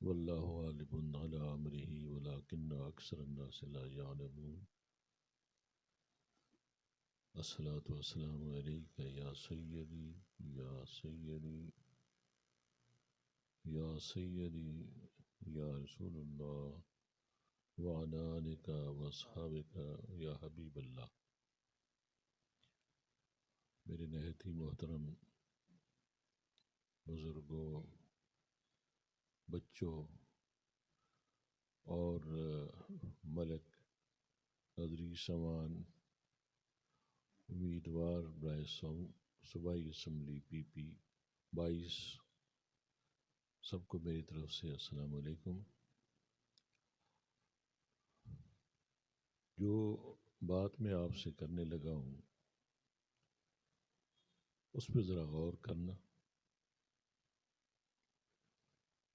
واللہ غالب علی امرہ ولکن اکثر الناس لا یعلمون الصلاۃ والسلام علیک یا سیدی یا سیدی یا سیدی یا رسول اللہ وعلی آلک واصحابک یا حبیب اللہ۔ میرے نہایت ہی محترم بزرگوں، بچوں اور ملک حضری سمان امیدوار برائے صوبائی اسمبلی پی پی 22، سب کو میری طرف سے السلام علیکم۔ جو بات میں آپ سے کرنے لگا ہوں اس پہ ذرا غور کرنا۔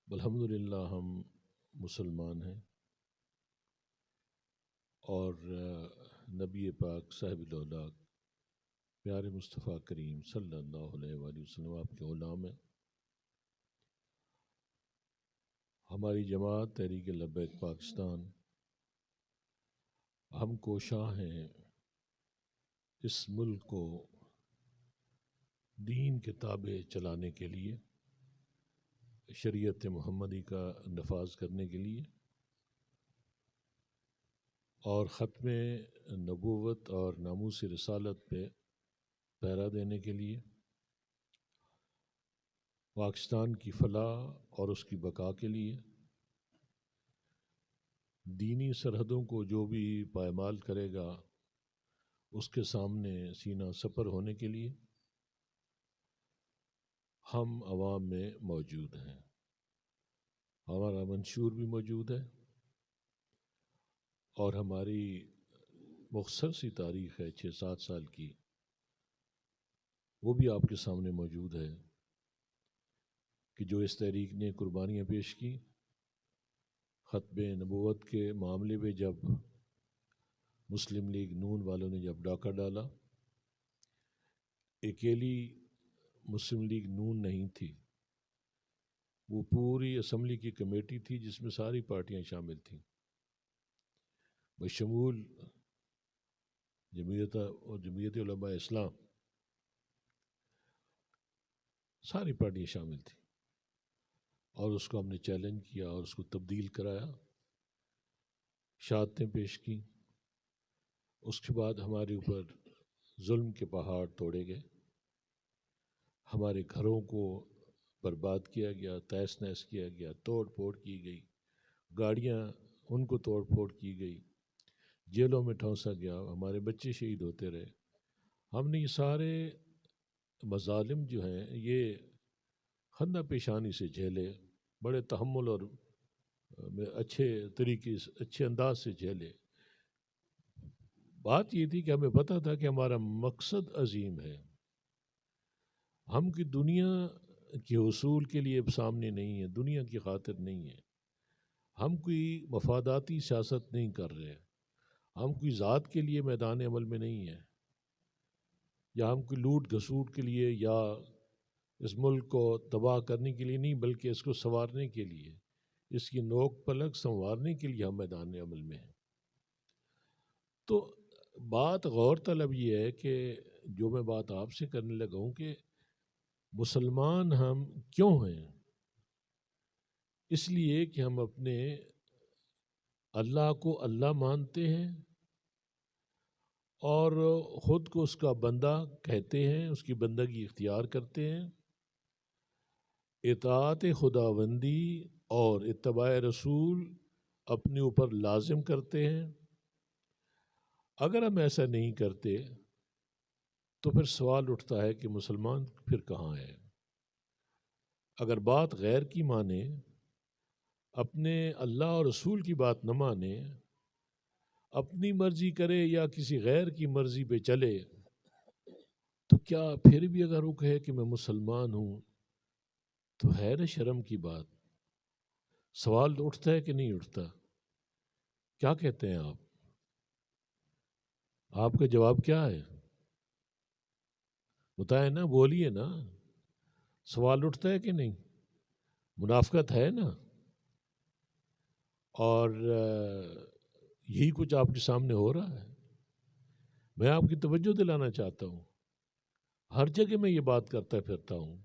الحمدللہ ہم مسلمان ہیں اور نبی پاک صاحب الاولاق پیارے مصطفیٰ کریم صلی اللہ علیہ وآلہ وسلم آپ کے غلام ہیں۔ ہماری جماعت تحریک لبیک پاکستان، ہم کوشاں ہیں اس ملک کو دین کے تابع چلانے کے لیے، شریعت محمدی کا نفاذ کرنے کے لیے اور ختم نبوت اور ناموس رسالت پہ پہرا دینے کے لیے، پاکستان کی فلاح اور اس کی بقا کے لیے، دینی سرحدوں کو جو بھی پائمال کرے گا اس کے سامنے سینہ سپر ہونے کے لیے ہم عوام میں موجود ہیں۔ ہمارا منشور بھی موجود ہے اور ہماری مختصر سی تاریخ ہے 6-7 سال کی، وہ بھی آپ کے سامنے موجود ہے کہ جو اس تحریک نے قربانیاں پیش کی، ختم نبوت کے معاملے میں جب مسلم لیگ نون والوں نے جب ڈاکہ ڈالا، اکیلی مسلم لیگ نون نہیں تھی، وہ پوری اسمبلی کی کمیٹی تھی جس میں ساری پارٹیاں شامل تھیں، بشمول جمعیت علماء اسلام، ساری پارٹیاں شامل تھیں اور اس کو ہم نے چیلنج کیا اور اس کو تبدیل کرایا، شہادتیں پیش کی۔ اس کے بعد ہمارے اوپر ظلم کے پہاڑ توڑے گئے، ہمارے گھروں کو برباد کیا گیا، تہس نہس کیا گیا، توڑ پھوڑ کی گئی، گاڑیاں ان کو توڑ پھوڑ کی گئی، جیلوں میں ٹھونسا گیا، ہمارے بچے شہید ہوتے رہے۔ ہم نے یہ سارے مظالم جو ہیں یہ خندہ پیشانی سے جھیلے، بڑے تحمل اور اچھے طریقے سے، اچھے انداز سے جھیلے۔ بات یہ تھی کہ ہمیں پتہ تھا کہ ہمارا مقصد عظیم ہے، ہم کی دنیا کے حصول کے لیے سامنے نہیں ہے، دنیا کی خاطر نہیں ہے، ہم کوئی مفاداتی سیاست نہیں کر رہے، ہم کوئی ذات کے لیے میدان عمل میں نہیں ہے، یا ہم کوئی لوٹ گھسوٹ کے لیے یا اس ملک کو تباہ کرنے کے لیے نہیں، بلکہ اس کو سنوارنے کے لیے، اس کی نوک پلک سنوارنے کے لیے ہم میدان عمل میں ہیں۔ تو بات غور طلب یہ ہے کہ جو میں بات آپ سے کرنے لگا ہوں کہ مسلمان ہم کیوں ہیں؟ اس لیے کہ ہم اپنے اللہ کو اللہ مانتے ہیں اور خود کو اس کا بندہ کہتے ہیں، اس کی بندگی اختیار کرتے ہیں، اطاعت خداوندی اور اتباع رسول اپنے اوپر لازم کرتے ہیں۔ اگر ہم ایسا نہیں کرتے تو پھر سوال اٹھتا ہے کہ مسلمان پھر کہاں ہے؟ اگر بات غیر کی مانے، اپنے اللہ اور رسول کی بات نہ مانے، اپنی مرضی کرے یا کسی غیر کی مرضی پہ چلے، تو کیا پھر بھی اگر وہ کہے کہ میں مسلمان ہوں تو ہے نا شرم کی بات؟ سوال اٹھتا ہے کہ نہیں اٹھتا؟ کیا کہتے ہیں آپ؟ آپ کا جواب کیا ہے؟ بتائیں نا، بولیے نا، سوال اٹھتا ہے کہ نہیں؟ منافقت ہے نا؟ اور یہی کچھ آپ کے سامنے ہو رہا ہے. میں آپ کی توجہ دلانا چاہتا ہوں، ہر جگہ میں یہ بات کرتا پھرتا ہوں.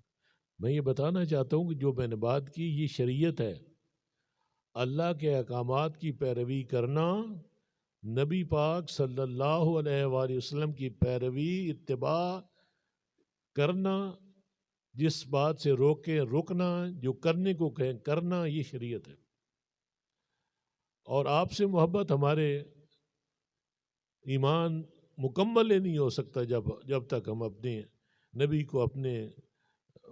میں یہ بتانا چاہتا ہوں کہ جو میں نے بات کی یہ شریعت ہے. اللہ کے احکامات کی پیروی کرنا، نبی پاک صلی اللہ علیہ وآلہ وسلم کی پیروی اتباع کرنا، جس بات سے روکیں رکنا، جو کرنے کو کہیں کرنا، یہ شریعت ہے. اور آپ سے محبت ہمارے ایمان مکمل نہیں ہو سکتا جب تک ہم اپنے نبی کو اپنے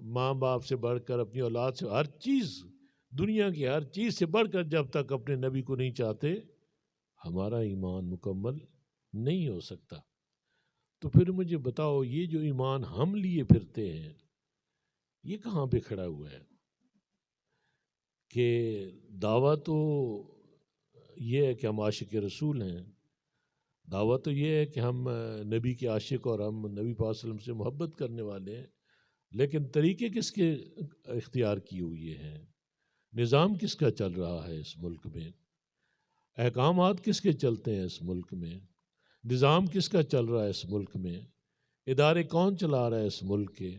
ماں باپ سے بڑھ کر، اپنی اولاد سے، ہر چیز، دنیا کی ہر چیز سے بڑھ کر جب تک اپنے نبی کو نہیں چاہتے، ہمارا ایمان مکمل نہیں ہو سکتا. تو پھر مجھے بتاؤ، یہ جو ایمان ہم لیے پھرتے ہیں یہ کہاں پہ کھڑا ہوا ہے؟ کہ دعویٰ تو یہ ہے کہ ہم عاشق رسول ہیں، دعویٰ تو یہ ہے کہ ہم نبی کے عاشق اور ہم نبی پاک صلی اللہ علیہ وسلم سے محبت کرنے والے ہیں، لیکن طریقے کس کے اختیار کیے ہوئے ہیں؟ نظام کس کا چل رہا ہے اس ملک میں؟ احکامات کس کے چلتے ہیں اس ملک میں؟ نظام کس کا چل رہا ہے اس ملک میں؟ ادارے کون چلا رہا ہے اس ملک کے؟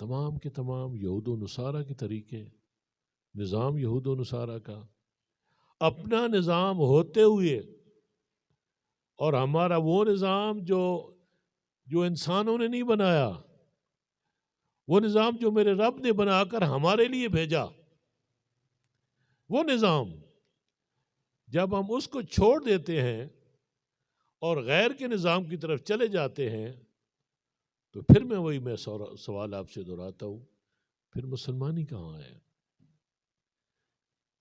تمام کے تمام یہود و نصارہ کے طریقے، نظام یہود و نصارہ کا، اپنا نظام ہوتے ہوئے، اور ہمارا وہ نظام جو انسانوں نے نہیں بنایا، وہ نظام جو میرے رب نے بنا کر ہمارے لیے بھیجا، وہ نظام جب ہم اس کو چھوڑ دیتے ہیں اور غیر کے نظام کی طرف چلے جاتے ہیں، تو پھر میں سوال آپ سے دہراتا ہوں، پھر مسلمانی کہاں ہے؟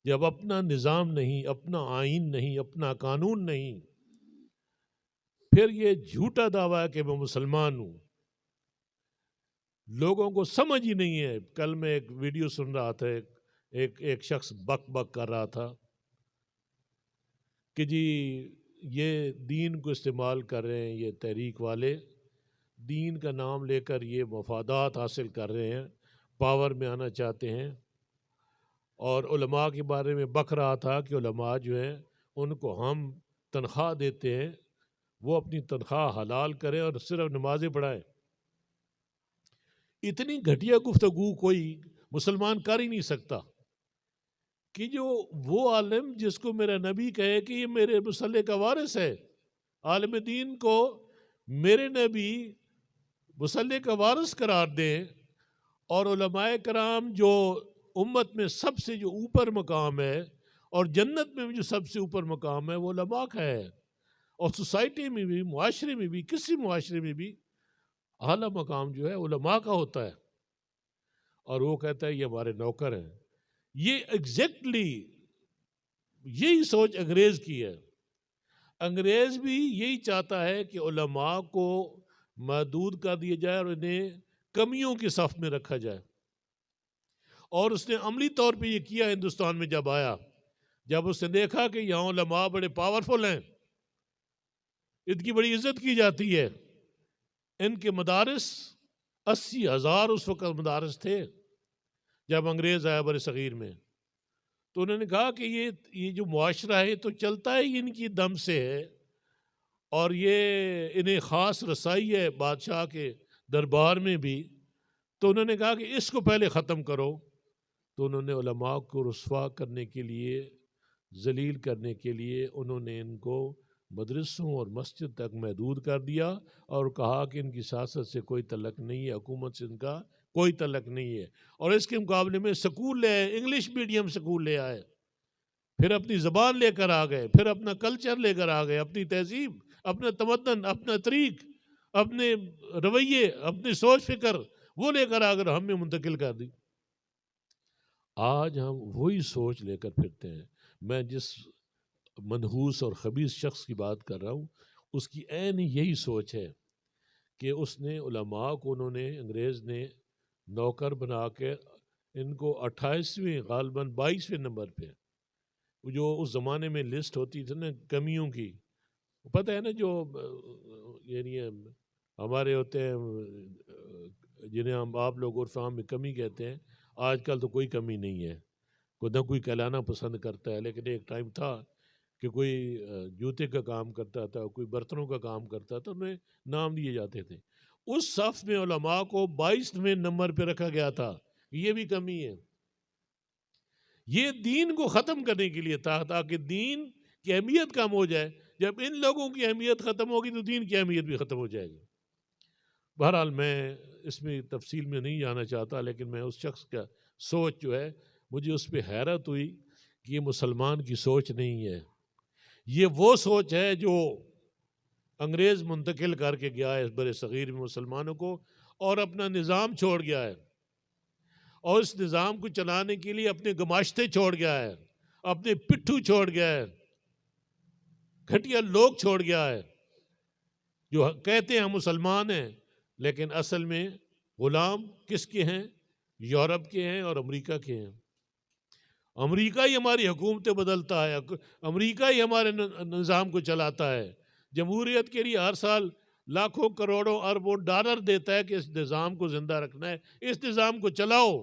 جب اپنا نظام نہیں، اپنا آئین نہیں، اپنا قانون نہیں، پھر یہ جھوٹا دعویٰ ہے کہ میں مسلمان ہوں. لوگوں کو سمجھ ہی نہیں ہے. کل میں ایک ویڈیو سن رہا تھا، ایک شخص بک کر رہا تھا کہ جی یہ دین کو استعمال کر رہے ہیں، یہ تحریک والے دین کا نام لے کر یہ مفادات حاصل کر رہے ہیں، پاور میں آنا چاہتے ہیں. اور علماء کے بارے میں بک رہا تھا کہ علماء جو ہیں ان کو ہم تنخواہ دیتے ہیں، وہ اپنی تنخواہ حلال کریں اور صرف نمازیں پڑھائیں. اتنی گھٹیا گفتگو کوئی مسلمان کر ہی نہیں سکتا کہ جو وہ عالم جس کو میرا نبی کہے کہ یہ میرے مصلی کا وارث ہے، عالم دین کو میرے نبی مصلی کا وارث قرار دیں، اور علماء کرام جو امت میں سب سے جو اوپر مقام ہے اور جنت میں جو سب سے اوپر مقام ہے وہ علماء کا ہے. اور سوسائٹی میں بھی، معاشرے میں بھی، کسی معاشرے میں بھی اعلیٰ مقام جو ہے علماء کا ہوتا ہے، اور وہ کہتا ہے یہ ہمارے نوکر ہیں. یہ ایگزیکٹلی یہی سوچ انگریز کی ہے. انگریز بھی یہی چاہتا ہے کہ علماء کو محدود کر دیا جائے اور انہیں کمیوں کی صف میں رکھا جائے. اور اس نے عملی طور پہ یہ کیا ہندوستان میں جب آیا، جب اس نے دیکھا کہ یہاں علماء بڑے پاورفل ہیں، ان کی بڑی عزت کی جاتی ہے. ان کے مدارس 80,000 اس وقت مدارس تھے جب انگریز آیا بر صغیر میں. تو انہوں نے کہا کہ یہ جو معاشرہ ہے تو چلتا ہے ان کی دم سے ہے، اور یہ انہیں خاص رسائی ہے بادشاہ کے دربار میں بھی. تو انہوں نے کہا کہ اس کو پہلے ختم کرو. تو انہوں نے علماء کو رسوا کرنے کے لیے، ذلیل کرنے کے لیے، انہوں نے ان کو مدرسوں اور مسجد تک محدود کر دیا اور کہا کہ ان کی سیاست سے کوئی تعلق نہیں ہے، حکومت سے ان کا کوئی تعلق نہیں ہے. اور اس کے مقابلے میں سکول لے آئے، انگلش میڈیم سکول لے آئے، پھر اپنی زبان لے کر آ گئے، پھر اپنا کلچر لے کر آ گئے، اپنی تہذیب، اپنا تمدن، اپنا طریق، اپنے رویے، اپنی سوچ فکر وہ لے کر آ کر ہم نے منتقل کر دی. آج ہم وہی سوچ لے کر پھرتے ہیں. میں جس منحوس اور خبیث شخص کی بات کر رہا ہوں اس کی عین یہی سوچ ہے کہ اس نے علماء کو، انہوں نے، انگریز نے نوکر بنا کے ان کو 28ویں غالباً 22ویں نمبر پہ، جو اس زمانے میں لسٹ ہوتی تھی نا کمیوں کی، پتہ ہے نا، جو یعنی ہمارے ہوتے ہیں جنہیں ہم آپ لوگ عرف عام میں کمی کہتے ہیں. آج کل تو کوئی کمی نہیں ہے، نہ کوئی کہلانا پسند کرتا ہے، لیکن ایک ٹائم تھا کہ کوئی جوتے کا کام کرتا تھا، کوئی برتنوں کا کام کرتا تھا، انہیں نام دیے جاتے تھے۔ اس صف میں علماء کو 22ویں نمبر پہ رکھا گیا تھا۔ یہ بھی کمی ہے، یہ دین کو ختم کرنے کے لیے تھا، تاکہ دین کی اہمیت کم ہو جائے۔ جب ان لوگوں کی اہمیت ختم ہوگی تو دین کی اہمیت بھی ختم ہو جائے گی۔ بہرحال میں اس میں تفصیل میں نہیں جانا چاہتا، لیکن میں اس شخص کا سوچ جو ہے، مجھے اس پہ حیرت ہوئی کہ یہ مسلمان کی سوچ نہیں ہے، یہ وہ سوچ ہے جو انگریز منتقل کر کے گیا ہے اس بر صغیر میں مسلمانوں کو، اور اپنا نظام چھوڑ گیا ہے، اور اس نظام کو چلانے کے لیے اپنے گماشتے چھوڑ گیا ہے، اپنے پٹھو چھوڑ گیا ہے، گھٹیا لوگ چھوڑ گیا ہے، جو کہتے ہیں ہم مسلمان ہیں، لیکن اصل میں غلام کس کے ہیں؟ یورپ کے ہیں اور امریکہ کے ہیں۔ امریکہ ہی ہماری حکومتیں بدلتا ہے، امریکہ ہی ہمارے نظام کو چلاتا ہے۔ جمہوریت کے لیے ہر سال لاکھوں کروڑوں اربوں ڈالر دیتا ہے کہ اس نظام کو زندہ رکھنا ہے، اس نظام کو چلاؤ،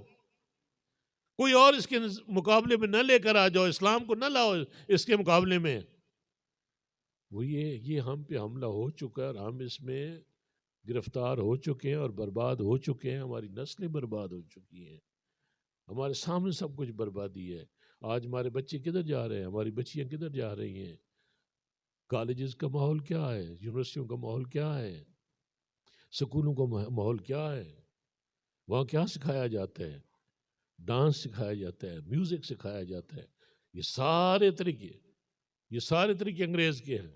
کوئی اور اس کے مقابلے میں نہ لے کر آ جاؤ، اسلام کو نہ لاؤ اس کے مقابلے میں۔ وہ یہ ہم پہ حملہ ہو چکا ہے، اور ہم اس میں گرفتار ہو چکے ہیں اور برباد ہو چکے ہیں، ہماری نسلیں برباد ہو چکی ہیں، ہمارے سامنے سب کچھ بربادی ہے۔ آج ہمارے بچے کدھر جا رہے ہیں، ہماری بچیاں کدھر جا رہی ہیں؟ کالجز کا ماحول کیا ہے، یونیورسٹیوں کا ماحول کیا ہے، سکولوں کا ماحول کیا ہے؟ وہاں کیا سکھایا جاتا ہے؟ ڈانس سکھایا جاتا ہے، میوزک سکھایا جاتا ہے، یہ سارے طریقے انگریز کے ہیں،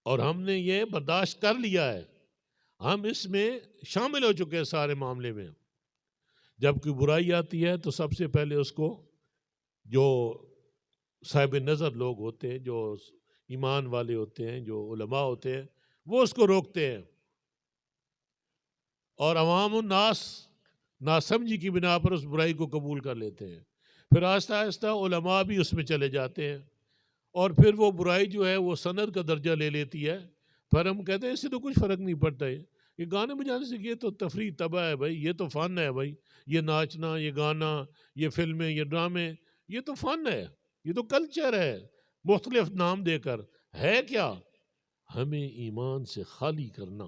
اور ہم نے یہ برداشت کر لیا ہے، ہم اس میں شامل ہو چکے ہیں سارے معاملے میں۔ جب کوئی برائی آتی ہے تو سب سے پہلے اس کو جو صاحب نظر لوگ ہوتے ہیں، جو ایمان والے ہوتے ہیں، جو علماء ہوتے ہیں، وہ اس کو روکتے ہیں، اور عوام الناس ناسمجھی کی بنا پر اس برائی کو قبول کر لیتے ہیں۔ پھر آہستہ آہستہ علماء بھی اس میں چلے جاتے ہیں، اور پھر وہ برائی جو ہے وہ سند کا درجہ لے لیتی ہے۔ پھر ہم کہتے ہیں اس سے تو کچھ فرق نہیں پڑتا ہے، یہ گانے بجانے سے، یہ تو تفریح طبع ہے بھائی، یہ تو فن ہے بھائی، یہ ناچنا، یہ گانا، یہ فلمیں، یہ ڈرامے، یہ تو فن ہے، یہ تو کلچر ہے، مختلف نام دے کر۔ ہے کیا؟ ہمیں ایمان سے خالی کرنا،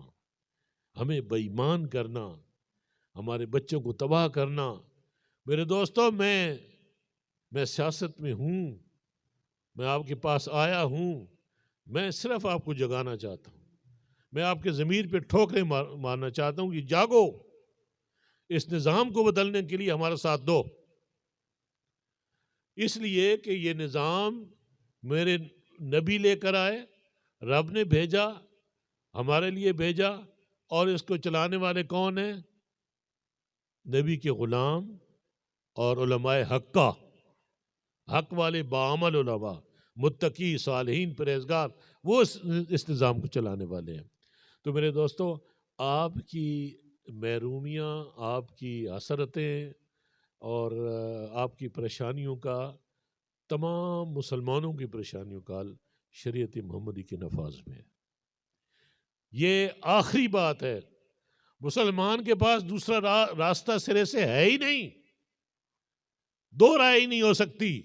ہمیں بے ایمان کرنا، ہمارے بچوں کو تباہ کرنا۔ میرے دوستو، میں سیاست میں ہوں، میں آپ کے پاس آیا ہوں، میں صرف آپ کو جگانا چاہتا ہوں، میں آپ کے ضمیر پہ ٹھوکریں مارنا چاہتا ہوں کہ جاگو، اس نظام کو بدلنے کے لیے ہمارا ساتھ دو، اس لیے کہ یہ نظام میرے نبی لے کر آئے، رب نے بھیجا، ہمارے لیے بھیجا، اور اس کو چلانے والے کون ہیں؟ نبی کے غلام اور علماء حق والے باعمل علماء، متقی، صالحین، پرہیزگار، وہ اس نظام کو چلانے والے ہیں۔ تو میرے دوستو، آپ کی محرومیاں، آپ کی حسرتیں اور آپ کی پریشانیوں کا، تمام مسلمانوں کی پریشانیوں کا حل شریعت محمدی کے نفاذ میں ہے۔ یہ آخری بات ہے، مسلمان کے پاس دوسرا راستہ سرے سے ہے ہی نہیں، دو رائے ہی نہیں ہو سکتی۔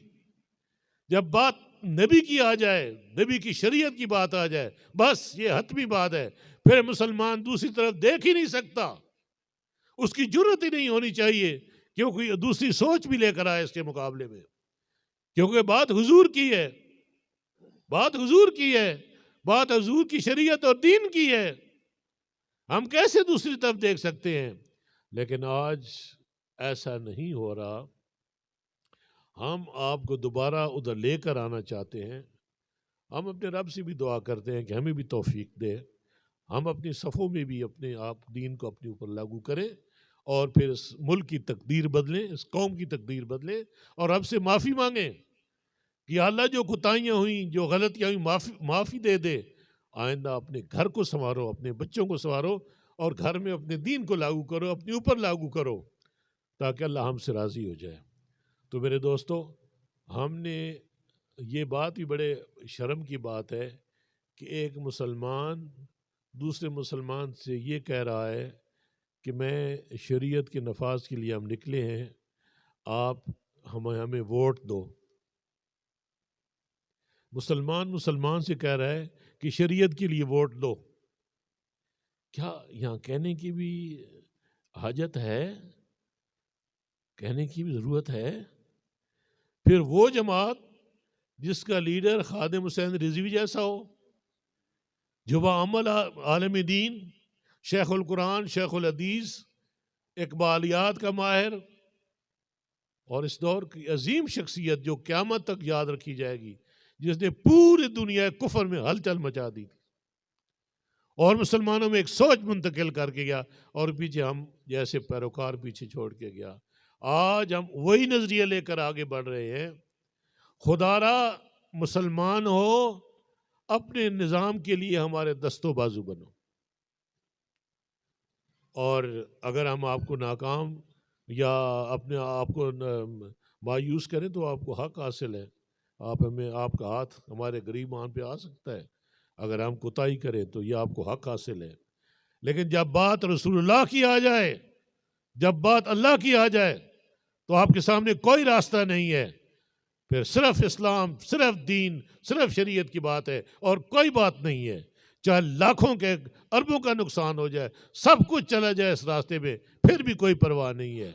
جب بات نبی کی آ جائے، نبی کی شریعت کی بات آ جائے، بس یہ حتمی بات ہے، پھر مسلمان دوسری طرف دیکھ ہی نہیں سکتا، اس کی جرت ہی نہیں ہونی چاہیے کیونکہ دوسری سوچ بھی لے کر آئے اس کے مقابلے میں، کیونکہ بات حضور کی ہے، بات حضور کی ہے، بات حضور کی شریعت اور دین کی ہے، ہم کیسے دوسری طرف دیکھ سکتے ہیں؟ لیکن آج ایسا نہیں ہو رہا، ہم آپ کو دوبارہ ادھر لے کر آنا چاہتے ہیں۔ ہم اپنے رب سے بھی دعا کرتے ہیں کہ ہمیں بھی توفیق دے، ہم اپنی صفوں میں بھی اپنے آپ دین کو اپنے اوپر لاگو کریں، اور پھر اس ملک کی تقدیر بدلیں، اس قوم کی تقدیر بدلیں، اور رب سے معافی مانگیں کہ اللہ جو کوتاہیاں ہوئیں، جو غلطیاں ہوئیں، معافی دے دے۔ آئندہ اپنے گھر کو سنوارو، اپنے بچوں کو سنوارو، اور گھر میں اپنے دین کو لاگو کرو، اپنے اوپر لاگو کرو، تاکہ اللہ ہم سے راضی ہو جائے۔ تو میرے دوستو، ہم نے یہ بات بھی بڑے شرم کی بات ہے کہ ایک مسلمان دوسرے مسلمان سے یہ کہہ رہا ہے کہ میں شریعت کے نفاذ کے لیے ہم نکلے ہیں، آپ ہمیں ووٹ دو. مسلمان سے کہہ رہا ہے کہ شریعت کے لیے ووٹ دو. کیا یہاں کہنے کی بھی حاجت ہے؟ کہنے کی بھی ضرورت ہے؟ پھر وہ جماعت جس کا لیڈر خادم حسین رضوی جیسا ہو، جو بعمل عالم دین، شیخ القرآن، شیخ الحدیث، اقبالیات کا ماہر، اور اس دور کی عظیم شخصیت جو قیامت تک یاد رکھی جائے گی، جس نے پوری دنیا کفر میں ہلچل مچا دی تھی اور مسلمانوں میں ایک سوچ منتقل کر کے گیا، اور پیچھے ہم جیسے پیروکار پیچھے چھوڑ کے گیا. آج ہم وہی نظریہ لے کر آگے بڑھ رہے ہیں. خدا را مسلمان ہو، اپنے نظام کے لیے ہمارے دست و بازو بنو، اور اگر ہم آپ کو ناکام یا اپنے آپ کو مایوس کریں تو آپ کو حق حاصل ہے. آپ کا ہاتھ ہمارے گریبان پہ آ سکتا ہے. اگر ہم کوتاہی کریں تو یہ آپ کو حق حاصل ہے. لیکن جب بات رسول اللہ کی آ جائے، جب بات اللہ کی آ جائے، تو آپ کے سامنے کوئی راستہ نہیں ہے. پھر صرف اسلام، صرف دین، صرف شریعت کی بات ہے اور کوئی بات نہیں ہے. چاہے لاکھوں کے اربوں کا نقصان ہو جائے، سب کچھ چلا جائے اس راستے پہ، پھر بھی کوئی پرواہ نہیں ہے.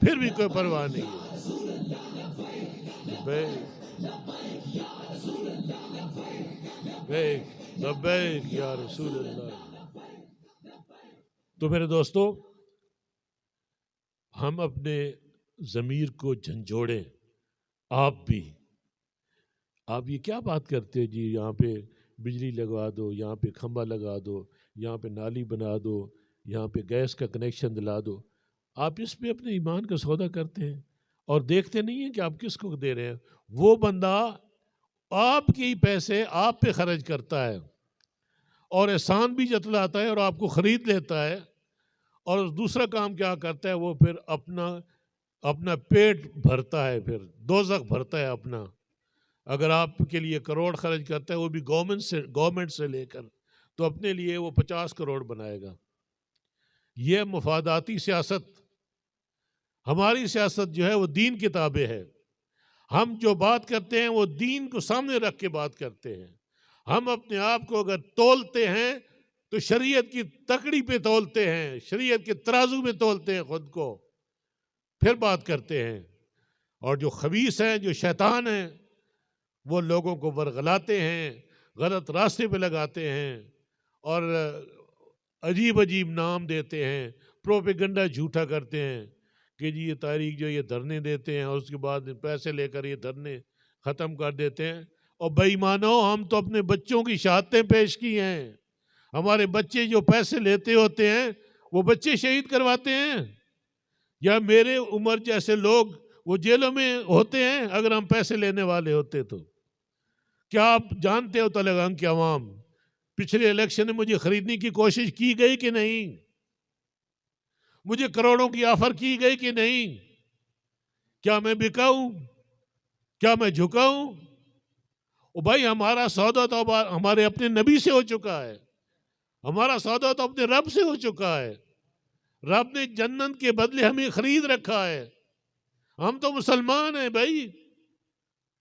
پھر بھی کوئی پرواہ نہیں ہے. لبیک یا رسول اللہ. تو میرے دوستو، ہم اپنے ضمیر کو جھنجھوڑیں. آپ بھی، آپ یہ کیا بات کرتے ہیں جی؟ یہاں پہ بجلی لگوا دو، یہاں پہ کھمبا لگا دو، یہاں پہ نالی بنا دو، یہاں پہ گیس کا کنیکشن دلا دو. آپ اس پہ اپنے ایمان کا سودا کرتے ہیں اور دیکھتے نہیں ہیں کہ آپ کس کو دے رہے ہیں. وہ بندہ آپ کے پیسے آپ پہ خرچ کرتا ہے اور احسان بھی جتلاتا ہے اور آپ کو خرید لیتا ہے، اور دوسرا کام کیا کرتا ہے؟ وہ پھر اپنا پیٹ بھرتا ہے، پھر دوزخ بھرتا ہے اپنا. اگر آپ کے لیے کروڑ خرچ کرتا ہے، وہ بھی گورنمنٹ سے لے کر، تو اپنے لیے وہ 50 کروڑ بنائے گا. یہ مفاداتی سیاست. ہماری سیاست جو ہے وہ دین کی تابع ہے. ہم جو بات کرتے ہیں وہ دین کو سامنے رکھ کے بات کرتے ہیں. ہم اپنے آپ کو اگر تولتے ہیں تو شریعت کی تکڑی پہ تولتے ہیں، شریعت کے ترازو میں تولتے ہیں خود کو، پھر بات کرتے ہیں. اور جو خبیث ہیں، جو شیطان ہیں، وہ لوگوں کو ورغلاتے ہیں، غلط راستے پہ لگاتے ہیں اور عجیب عجیب نام دیتے ہیں، پروپیگنڈا جھوٹا کرتے ہیں کہ جی یہ تاریخ جو یہ دھرنے دیتے ہیں اور اس کے بعد پیسے لے کر یہ دھرنے ختم کر دیتے ہیں. اور بے ایمانو، ہم تو اپنے بچوں کی شہادتیں پیش کی ہیں. ہمارے بچے جو پیسے لیتے ہوتے ہیں وہ بچے شہید کرواتے ہیں. یا میرے عمر جیسے لوگ وہ جیلوں میں ہوتے ہیں اگر ہم پیسے لینے والے ہوتے تو. کیا آپ جانتے ہو تلنگانہ کے عوام، پچھلے الیکشن میں مجھے خریدنے کی کوشش کی گئی کہ نہیں؟ مجھے کروڑوں کی آفر کی گئی کہ نہیں؟ کیا میں بکاؤں؟ کیا میں جھکاؤں؟ بھائی ہمارا سودا تو ہمارے اپنے نبی سے ہو چکا ہے. ہمارا سودا تو اپنے رب سے ہو چکا ہے. رب نے جنت کے بدلے ہمیں خرید رکھا ہے. ہم تو مسلمان ہیں بھائی،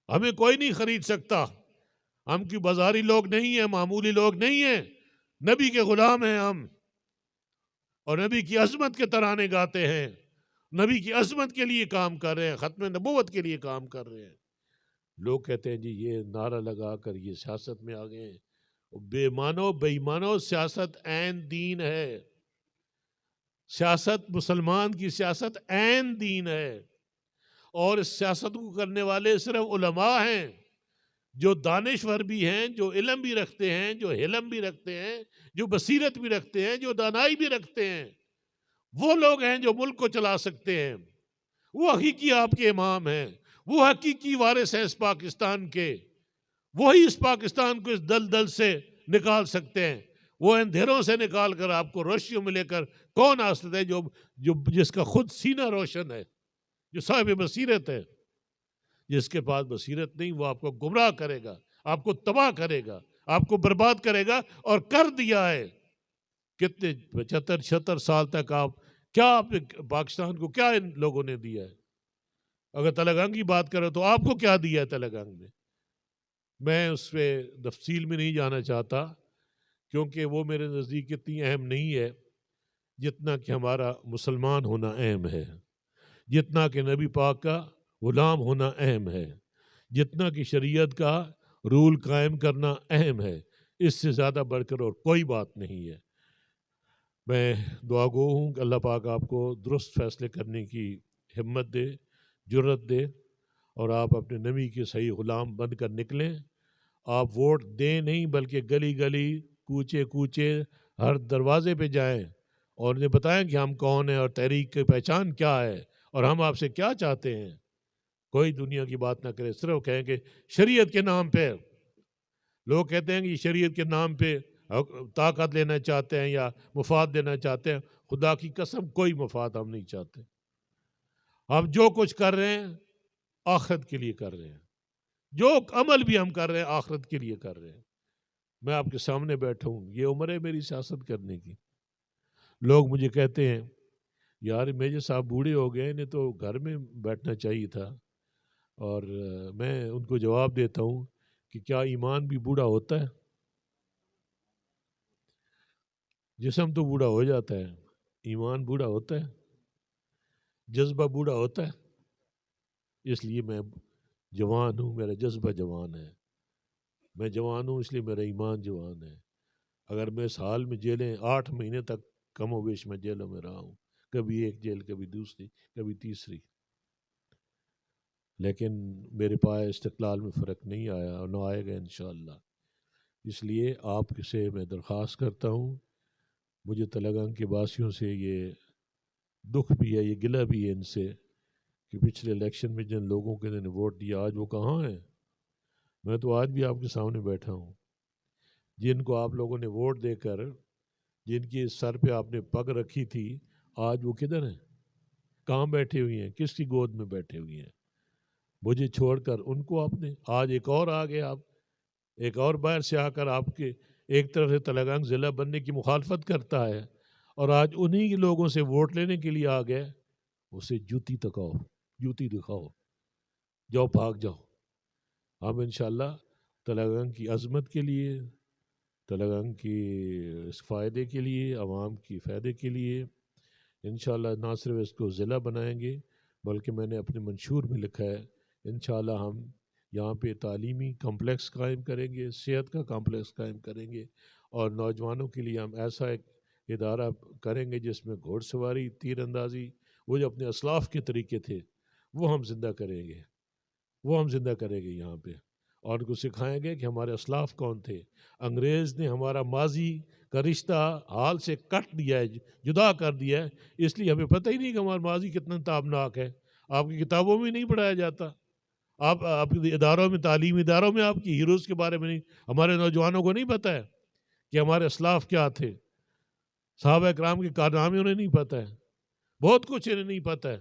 ہمیں کوئی نہیں خرید سکتا. ہم کی بازاری لوگ نہیں ہیں، معمولی لوگ نہیں ہیں. نبی کے غلام ہیں ہم، اور نبی کی عظمت کے ترانے گاتے ہیں، نبی کی عظمت کے لیے کام کر رہے ہیں، ختم نبوت کے لیے کام کر رہے ہیں. لوگ کہتے ہیں جی یہ نعرہ لگا کر یہ سیاست میں آ گئے ہیں. بے ایمانو، سیاست عین دین ہے. سیاست، مسلمان کی سیاست عین دین ہے. اور اس سیاست کو کرنے والے صرف علماء ہیں، جو دانشور بھی ہیں، جو علم بھی رکھتے ہیں، جو حلم بھی رکھتے ہیں، جو بصیرت بھی رکھتے ہیں، جو دانائی بھی رکھتے ہیں. وہ لوگ ہیں جو ملک کو چلا سکتے ہیں. وہ حقیقی آپ کے امام ہیں، وہ حقیقی وارث ہیں اس پاکستان کے. وہی اس پاکستان کو اس دلدل سے نکال سکتے ہیں. وہ اندھیروں سے نکال کر آپ کو روشنیوں میں لے کر کون آ سکتا ہے؟ جو جس کا خود سینہ روشن ہے، جو صاحب بصیرت ہے. جس کے پاس بصیرت نہیں، وہ آپ کو گمراہ کرے گا، آپ کو تباہ کرے گا، آپ کو برباد کرے گا. اور کر دیا ہے. کتنے 75-76 سال تک آپ کیا پاکستان کو کیا ان لوگوں نے دیا ہے؟ اگر تلگنگ کی بات کرو تو آپ کو کیا دیا ہے تلگنگ نے؟ میں اس پہ تفصیل میں نہیں جانا چاہتا، کیونکہ وہ میرے نزدیک اتنی اہم نہیں ہے جتنا کہ ہمارا مسلمان ہونا اہم ہے، جتنا کہ نبی پاک کا غلام ہونا اہم ہے، جتنا کہ شریعت کا رول قائم کرنا اہم ہے۔ اس سے زیادہ بڑھ کر اور کوئی بات نہیں ہے۔ میں دعا گو ہوں کہ اللہ پاک آپ کو درست فیصلے کرنے کی ہمت دے، جرت دے، اور آپ اپنے نبی کے صحیح غلام بن کر نکلیں۔ آپ ووٹ دیں نہیں، بلکہ گلی گلی، کوچے کوچے، ہر دروازے پہ جائیں اور انہیں بتائیں کہ ہم کون ہیں اور تحریک کی پہچان کیا ہے اور ہم آپ سے کیا چاہتے ہیں۔ کوئی دنیا کی بات نہ کرے، صرف کہیں کہ شریعت کے نام پہ، لوگ کہتے ہیں کہ شریعت کے نام پہ طاقت لینا چاہتے ہیں یا مفاد دینا چاہتے ہیں۔ خدا کی قسم کوئی مفاد ہم نہیں چاہتے۔ ہم جو کچھ کر رہے ہیں آخرت کے لیے کر رہے ہیں، جو عمل بھی ہم کر رہے ہیں آخرت کے لیے کر رہے ہیں۔ میں آپ کے سامنے بیٹھا ہوں، یہ عمر ہے میری سیاست کرنے کی۔ لوگ مجھے کہتے ہیں یار میجر صاحب بوڑھے ہو گئے، انہیں تو گھر میں بیٹھنا چاہیے تھا، اور میں ان کو جواب دیتا ہوں کہ کیا ایمان بھی بوڑھا ہوتا ہے؟ جسم تو بوڑھا ہو جاتا ہے، ایمان بوڑھا ہوتا ہے، جذبہ بوڑھا ہوتا ہے۔ اس لیے میں جوان ہوں، میرا جذبہ جوان ہے، میں جوان ہوں اس لیے میرا ایمان جوان ہے۔ اگر میں سال میں جیلیں 8 مہینے تک کم و بیش میں جیلوں میں رہا ہوں، کبھی ایک جیل، کبھی دوسری، کبھی تیسری، لیکن میرے پاس استقلال میں فرق نہیں آیا اور نہ آئے گا انشاءاللہ۔ اس لیے آپ سے میں درخواست کرتا ہوں، مجھے تلنگانہ کے باسیوں سے یہ دکھ بھی ہے، یہ گلہ بھی ہے ان سے کہ پچھلے الیکشن میں جن لوگوں کے نے ووٹ دیا آج وہ کہاں ہیں؟ میں تو آج بھی آپ کے سامنے بیٹھا ہوں۔ جن کو آپ لوگوں نے ووٹ دے کر، جن کی سر پہ آپ نے پگ رکھی تھی، آج وہ کدھر ہیں؟ کہاں بیٹھے ہوئی ہیں؟ کس کی گود میں بیٹھے ہوئی ہیں؟ مجھے چھوڑ کر ان کو آپ نے، آج ایک اور آ گئے، آپ ایک اور باہر سے آ کر آپ کے ایک طرف سے تلنگانہ ضلع بننے کی مخالفت کرتا ہے، اور آج انہی کے لوگوں سے ووٹ لینے کے لیے آ گئے۔ اسے جوتی تکاؤ، جوتی دکھاؤ، جاؤ بھاگ جاؤ۔ ہم انشاءاللہ تلنگانہ کی عظمت کے لیے، تلنگانہ کی اس فائدے کے لیے، عوام کی فائدے کے لیے انشاءاللہ نہ صرف اس کو ضلع بنائیں گے، بلکہ میں نے اپنے منشور میں لکھا ہے انشاءاللہ ہم یہاں پہ تعلیمی کمپلیکس قائم کریں گے، صحت کا کمپلیکس قائم کریں گے، اور نوجوانوں کے لیے ہم ایسا ایک ادارہ کریں گے جس میں گھوڑ سواری، تیر اندازی، وہ جو اپنے اسلاف کے طریقے تھے وہ ہم زندہ کریں گے، وہ ہم زندہ کریں گے یہاں پہ، اور ان کو سکھائیں گے کہ ہمارے اسلاف کون تھے۔ انگریز نے ہمارا ماضی کا رشتہ حال سے کٹ دیا ہے، جدا کر دیا ہے، اس لیے ہمیں پتہ ہی نہیں کہ ہمارا ماضی کتنا تابناک ہے۔ آپ کی کتابوں میں نہیں پڑھایا جاتا، آپ کے اداروں میں، تعلیمی اداروں میں آپ کی ہیروز کے بارے میں نہیں، ہمارے نوجوانوں کو نہیں پتہ ہے کہ ہمارے اسلاف کیا تھے، صحابہ کرام کے کارنامے انہیں نہیں پتہ ہے، بہت کچھ انہیں نہیں پتہ ہے۔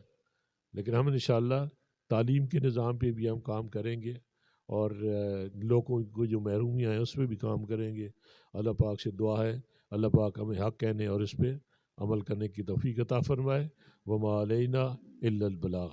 لیکن ہم انشاءاللہ تعلیم کے نظام پہ بھی ہم کام کریں گے، اور لوگوں کو جو محرومیاں ہیں اس پہ بھی کام کریں گے۔ اللہ پاک سے دعا ہے اللہ پاک ہمیں حق کہنے اور اس پہ عمل کرنے کی توفیق عطا فرمائے۔ وما علینا الا البلاغ۔